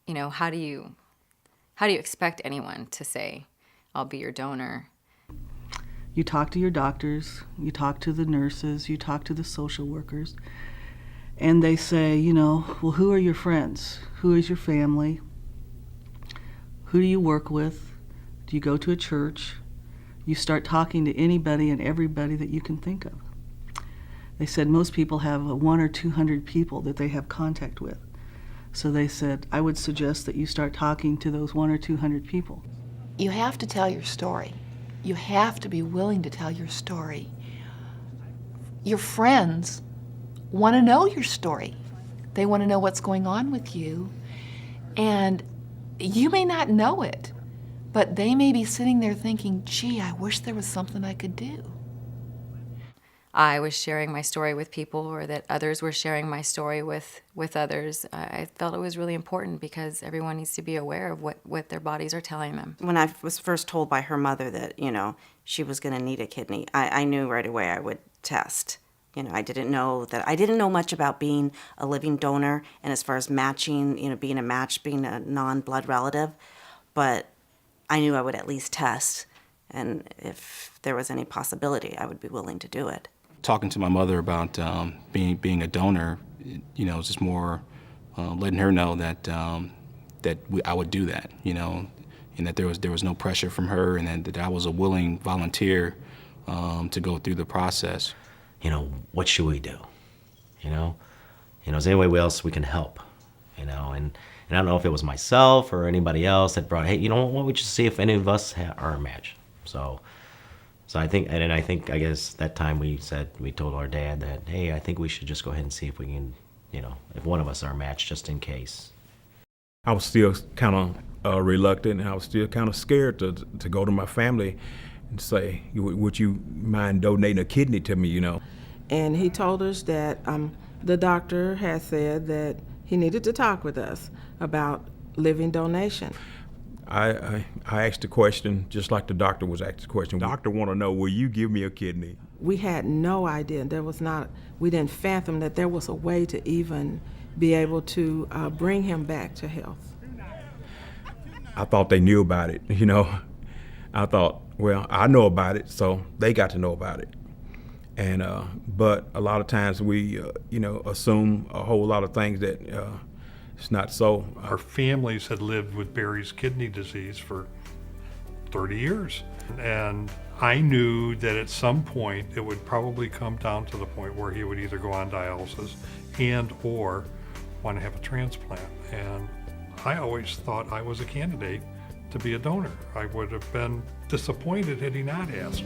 how do you expect anyone to say, I'll be your donor? You talk to your doctors, you talk to the nurses, you talk to the social workers, and they say, well, who are your friends? Who is your family? Who do you work with? Do you go to a church? You start talking to anybody and everybody that you can think of. They said most people have 100 or 200 people that they have contact with. So they said, I would suggest that you start talking to those 100 or 200 people. You have to tell your story. You have to be willing to tell your story. Your friends want to know your story. They want to know what's going on with you. And you may not know it, but they may be sitting there thinking, gee, I wish there was something I could do. I was sharing my story with people, or that others were sharing my story with others. I felt it was really important because everyone needs to be aware of what their bodies are telling them. When I was first told by her mother that, she was going to need a kidney, I knew right away I would test. I didn't know much about being a living donor, and as far as matching, being a match, being a non-blood relative, but I knew I would at least test, and if there was any possibility, I would be willing to do it. Talking to my mother about being a donor, just more letting her know that I would do that, and that there was no pressure from her, and that I was a willing volunteer to go through the process. What should we do? Is there any way else we can help? And I don't know if it was myself or anybody else that brought, hey, why don't we just see if any of us are a match? So I guess that time we told our dad that, hey, I think we should just go ahead and see if we can, if one of us are a match, just in case. I was still kind of reluctant, and I was still kind of scared to go to my family and say, would you mind donating a kidney to me, And he told us that the doctor had said that he needed to talk with us about living donation. I asked the question just like the doctor was asked the question. Doctor want to know, will you give me a kidney? We had no idea. We didn't fathom that there was a way to even be able to bring him back to health. I thought they knew about it, I thought, well, I know about it, so they got to know about it. And but a lot of times we, assume a whole lot of things that it's not so. Our families had lived with Barry's kidney disease for 30 years. And I knew that at some point it would probably come down to the point where he would either go on dialysis and or want to have a transplant. And I always thought I was a candidate to be a donor. I would have been disappointed had he not asked.